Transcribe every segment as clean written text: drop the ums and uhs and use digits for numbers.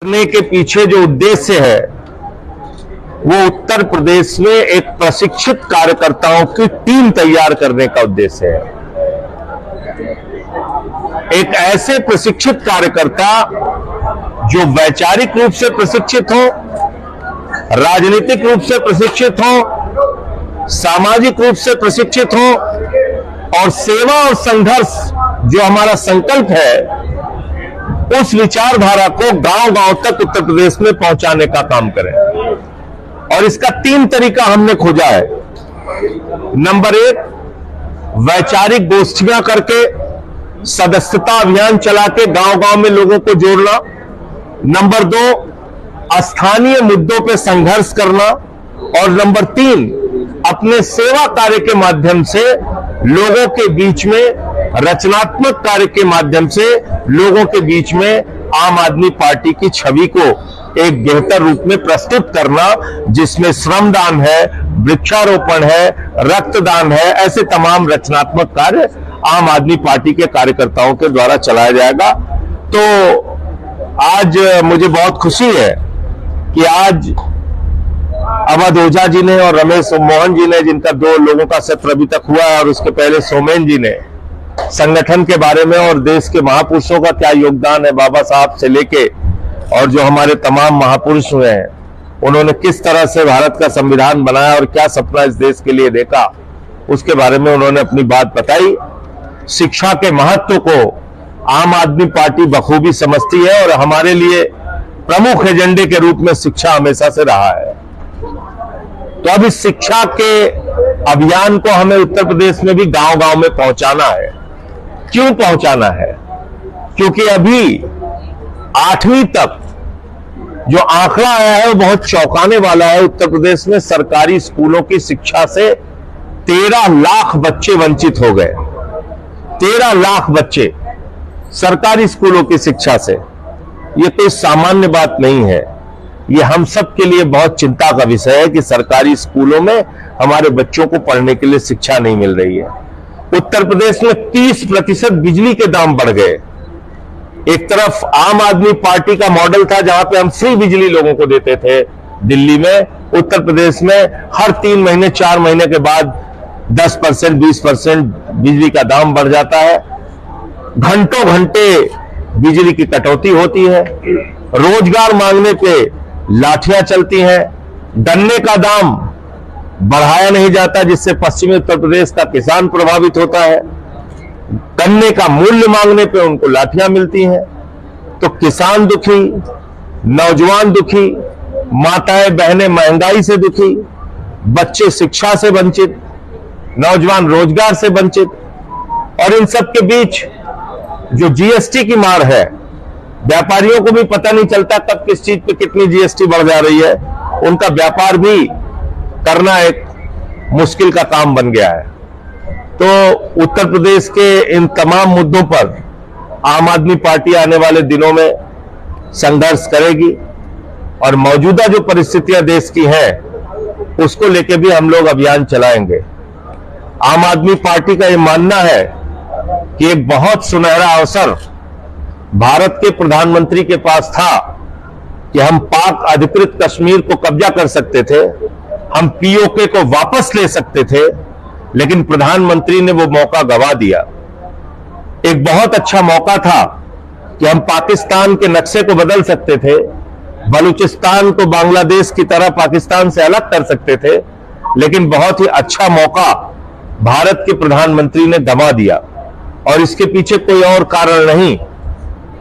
करने के पीछे जो उद्देश्य है वो उत्तर प्रदेश में एक प्रशिक्षित कार्यकर्ताओं की टीम तैयार करने का उद्देश्य है। एक ऐसे प्रशिक्षित कार्यकर्ता जो वैचारिक रूप से प्रशिक्षित हो, राजनीतिक रूप से प्रशिक्षित हो, सामाजिक रूप से प्रशिक्षित हो और सेवा और संघर्ष जो हमारा संकल्प है उस विचारधारा को गांव-गांव तक उत्तर प्रदेश में पहुंचाने का काम करें। और इसका 3 तरीका हमने खोजा है। नंबर 1, वैचारिक गोष्ठियां करके सदस्यता अभियान चला के गांव-गांव में लोगों को जोड़ना। नंबर 2, स्थानीय मुद्दों पे संघर्ष करना। और नंबर 3, अपने सेवा कार्य के माध्यम से लोगों के बीच में, रचनात्मक कार्य के माध्यम से लोगों के बीच में आम आदमी पार्टी की छवि को एक बेहतर रूप में प्रस्तुत करना, जिसमें श्रमदान है, वृक्षारोपण है, रक्तदान है, ऐसे तमाम रचनात्मक कार्य आम आदमी पार्टी के कार्यकर्ताओं के द्वारा चलाया जाएगा। तो आज मुझे बहुत खुशी है कि आज अवध ओझा जी ने और रमेश मोहन जी ने, जिनका 2 लोगों का सत्र अभी तक हुआ है, और उसके पहले सोमेन जी ने संगठन के बारे में और देश के महापुरुषों का क्या योगदान है, बाबा साहब से लेके और जो हमारे तमाम महापुरुष हुए हैं, उन्होंने किस तरह से भारत का संविधान बनाया और क्या सपना इस देश के लिए देखा, उसके बारे में उन्होंने अपनी बात बताई। शिक्षा के महत्व को आम आदमी पार्टी बखूबी समझती है और हमारे लिए प्रमुख एजेंडे के रूप में शिक्षा हमेशा से रहा है। तो अब इस शिक्षा के अभियान को हमें उत्तर प्रदेश में भी गांव-गांव में पहुंचाना है। क्यों पहुंचाना है? क्योंकि अभी 8वीं तक जो आंकड़ा आया है वो बहुत चौंकाने वाला है। उत्तर प्रदेश में सरकारी स्कूलों की शिक्षा से 13 लाख बच्चे वंचित हो गए। 13 लाख बच्चे सरकारी स्कूलों की शिक्षा से। ये कोई सामान्य बात नहीं है। ये हम सब के लिए बहुत चिंता का विषय है कि सरकारी स्कूलों में हमारे बच्चों को पढ़ने के लिए शिक्षा नहीं मिल रही है। उत्तर प्रदेश में 30% बिजली के दाम बढ़ गए। एक तरफ आम आदमी पार्टी का मॉडल था जहां पे हम फ्री बिजली लोगों को देते थे दिल्ली में, उत्तर प्रदेश में हर 3 महीने 4 महीने के बाद 10% 20% बिजली का दाम बढ़ जाता है। घंटों घंटे बिजली की कटौती होती है। रोजगार मांगने पे लाठियां चलती हैं। गन्ने का दाम बढ़ाया नहीं जाता, जिससे पश्चिमी उत्तर प्रदेश का किसान प्रभावित होता है। गन्ने का मूल्य मांगने पे उनको लाठियां मिलती हैं। तो किसान दुखी, नौजवान दुखी, माताएं बहनें महंगाई से दुखी, बच्चे शिक्षा से वंचित, नौजवान रोजगार से वंचित। और इन सब के बीच जो जीएसटी की मार है, व्यापारियों को भी पता नहीं चलता कब किस चीज पे कितनी जीएसटी बढ़ जा रही है। उनका व्यापार भी करना एक मुश्किल का काम बन गया है। तो उत्तर प्रदेश के इन तमाम मुद्दों पर आम आदमी पार्टी आने वाले दिनों में संघर्ष करेगी और मौजूदा जो परिस्थितियां देश की हैं उसको लेकर भी हम लोग अभियान चलाएंगे। आम आदमी पार्टी का यह मानना है कि एक बहुत सुनहरा अवसर भारत के प्रधानमंत्री के पास था कि हम पाक अधिकृत कश्मीर को कब्जा कर सकते थे, हम पीओके को वापस ले सकते थे, लेकिन प्रधानमंत्री ने वो मौका गंवा दिया। एक बहुत अच्छा मौका था कि हम पाकिस्तान के नक्शे को बदल सकते थे, बलूचिस्तान को बांग्लादेश की तरह पाकिस्तान से अलग कर सकते थे, लेकिन बहुत ही अच्छा मौका भारत के प्रधानमंत्री ने गंवा दिया। और इसके पीछे कोई और कारण नहीं।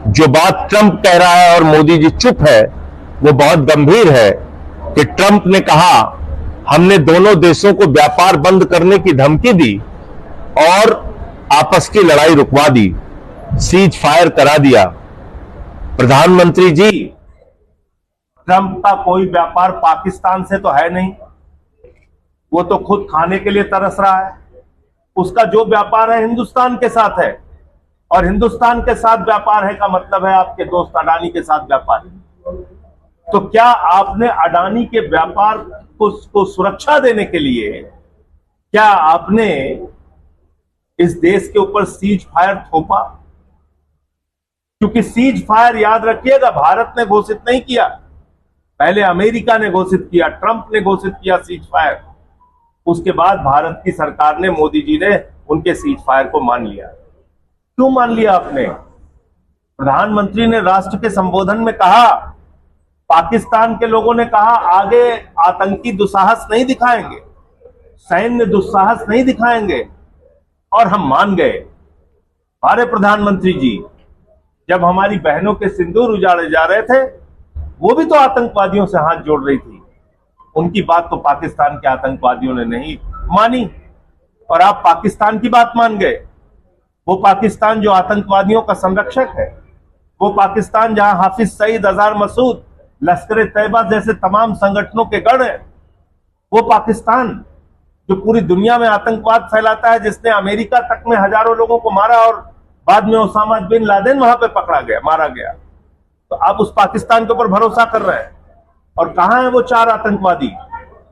जो बात ट्रंप कह रहा है और मोदी जी चुप है, वो बहुत गंभीर है कि ट्रंप ने कहा हमने दोनों देशों को व्यापार बंद करने की धमकी दी और आपस की लड़ाई रुकवा दी, सीज फायर करा दिया। प्रधानमंत्री जी, ट्रंप का कोई व्यापार पाकिस्तान से तो है नहीं, वो तो खुद खाने के लिए तरस रहा है। उसका जो व्यापार है हिंदुस्तान के साथ है, और हिंदुस्तान के साथ व्यापार है का मतलब है आपके दोस्त अडानी के साथ व्यापार है। तो क्या आपने अडानी के व्यापार को सुरक्षा देने के लिए क्या आपने इस देश के ऊपर सीज फायर थोपा? क्योंकि सीज फायर, याद रखिएगा, भारत ने घोषित नहीं किया, पहले अमेरिका ने घोषित किया, ट्रंप ने घोषित किया सीज फायर। उसके बाद भारत की सरकार ने, मोदी जी ने उनके सीज फायर को मान लिया। क्यों मान लिया आपने? प्रधानमंत्री ने राष्ट्र के संबोधन में कहा, पाकिस्तान के लोगों ने कहा आगे आतंकी दुस्साहस नहीं दिखाएंगे, सैन्य दुस्साहस नहीं दिखाएंगे, और हम मान गए। हमारे प्रधानमंत्री जी जब हमारी बहनों के सिंदूर उजाड़े जा रहे थे, वो भी तो आतंकवादियों से हाथ जोड़ रही थी। उनकी बात तो पाकिस्तान के आतंकवादियों ने नहीं मानी, और आप पाकिस्तान की बात मान गए। वो पाकिस्तान जो आतंकवादियों का संरक्षक है, वो पाकिस्तान जहां हाफिज सईद, अजहर मसूद, लश्कर तैयबा जैसे तमाम संगठनों के गढ़ हैं, वो पाकिस्तान जो पूरी दुनिया में आतंकवाद फैलाता है, जिसने अमेरिका तक में हजारों लोगों को मारा और बाद में ओसामा बिन लादेन वहां पे पकड़ा गया, मारा गया। तो आप उस पाकिस्तान के ऊपर भरोसा कर रहे हैं। और कहां है वो 4 आतंकवादी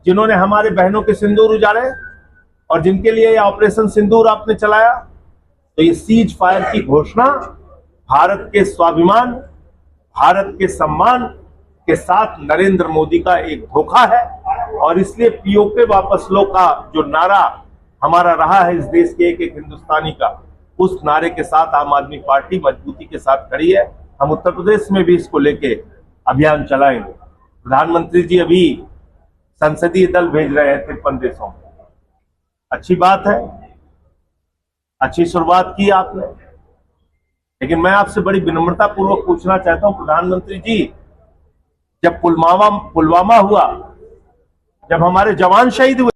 जिन्होंने हमारे बहनों के सिंदूर उजाड़े और जिनके लिए ये ऑपरेशन सिंदूर आपने चलाया? तो ये सीज फायर की घोषणा भारत के स्वाभिमान, भारत के सम्मान के साथ नरेंद्र मोदी का एक धोखा है। और इसलिए पीओके वापस लो का जो नारा हमारा रहा है इस देश के एक एक हिंदुस्तानी का, उस नारे के साथ आम आदमी पार्टी मजबूती के साथ खड़ी है। हम उत्तर प्रदेश में भी इसको लेके अभियान चलाएंगे। प्रधानमंत्री जी अभी संसदीय दल भेज रहे हैं 53 देशों में। अच्छी बात है, अच्छी शुरुआत की आपने, लेकिन मैं आपसे बड़ी विनम्रता पूर्वक पूछना चाहता हूं प्रधानमंत्री जी, जब पुलवामा हुआ, जब हमारे जवान शहीद हुए,